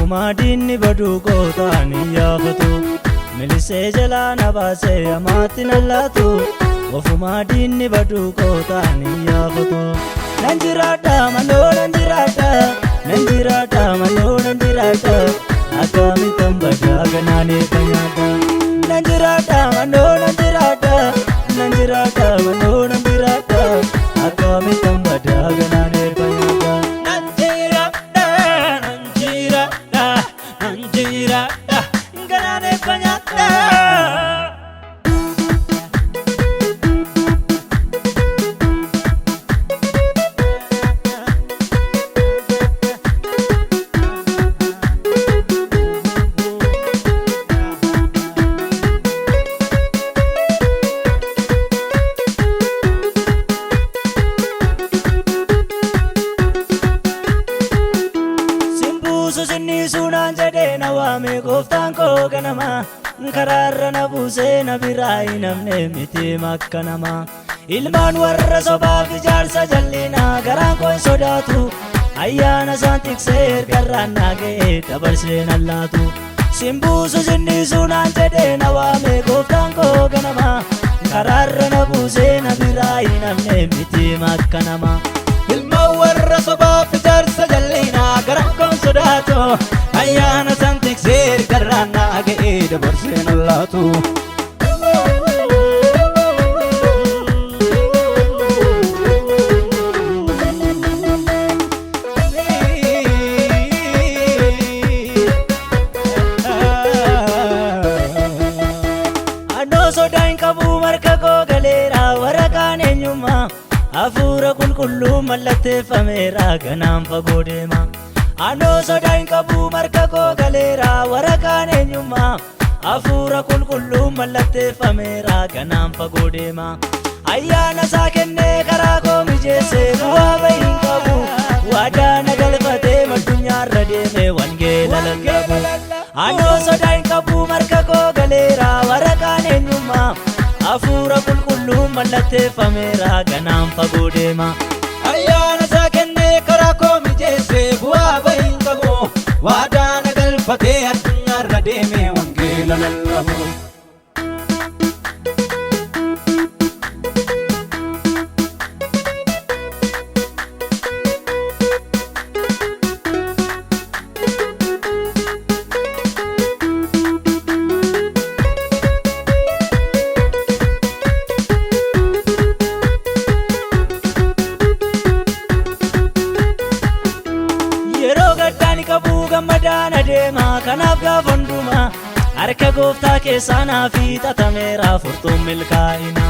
ofuma dinni badu kootani yaafatu milisee jalaa na baasee amaatti nallatu ofuma dinni badu kootani yaafatu nan jiraadha maloo nan jiraadha maloo nan jiraadha akkamitti badaa ganaanee kanyaadha nan jiraadha maloo nan jiraadha maloo nan jiraadha akkamitti badaa ganaanee kanyaadha ganaanee kanyaadha. Sinni sunaan jedhee na waame gooftaan koo ganama karaarra na buusee na biraa hin hafne miti makka nama ilmaan warra sobaaf ijaarsa jallinaa garaan koo hin sodaatu ayyaana isaan tiksee ergarraan naa ga'ee dabarsee nan laatu simbuusu sinni sunaan jedhee na waame gooftaan koo ganama karaarra na buusee na biraa hin hafne miti makka nama ilmaan warra sobaaf ijaarsa jallinaa garaan koo hin sodaatu ayyaana isaan tiksee ergarraan naa ga'ee dabarsee nan laatu. Sodaan qabu marka koo galeera waraqaan eenyummaa hafuura qulqulluu mallatteeffameera ganaan fagoo deema. Anoo sodaan qabu marka koo galeera waraqaan eenyummaa hafuura qulqulluu mallatteeffameera ganaan fagoo deema. Ayyaana isaa kennee karaa koo mijeessee bu'aa bahiin qabu waadaa na galfatee addunyaarra deemee wangeela lallabu. Anoo sodaan qabu marka koo galeera waraqaan eenyummaa hafuura qulqulluu mallatteeffameera ganaan fagoo deema. Ayyaana isaa kennee karaa koo mijeessee bu'aa bahiin qabu waadaa na galfatee addunyaarra deemee wangeela lallabu. Gammadaan adeema kanaaf gaafa hundumaa harka gooftaa keessaa naaf hiixatameera furtuun milkaa'ina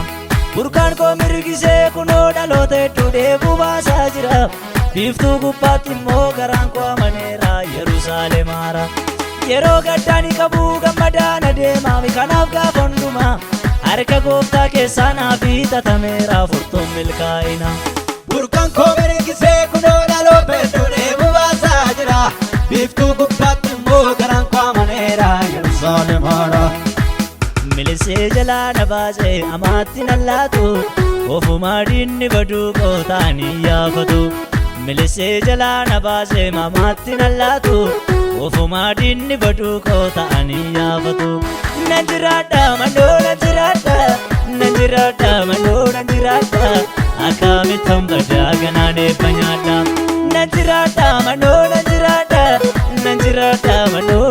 burqaan koo mirgisee kunoo dhaloota hedduu deebuu baasaa jira biiftuu gubbaatti immoo garaan koo amaneera Yerusaalem haara yeroo gaddaani qabu gammadaan adeema kanaaf gaafa hundumaa harka gooftaa keessaa naaf hiixatameera furtuun milkaa'ina burqaan koo mirgisee kunoo dhaloota hedduu deebuu baasaa jira biiftuu gubbaatti immoo garaan koo amaneera Yerusaalem haara milisee jalaa na baasee amaatti nan laatu ofuma dinni baduu kootaani yaafatu milisee jalaa na baasee amaatti nan laatu ofuma dinni baduu kootaani yaafatu nan jiraadha maloo nan jiraadha maloo nan jiraadha akkamitti badaa ganaanee kanyaadha nan jiraadha maloo nan jiraadha maloo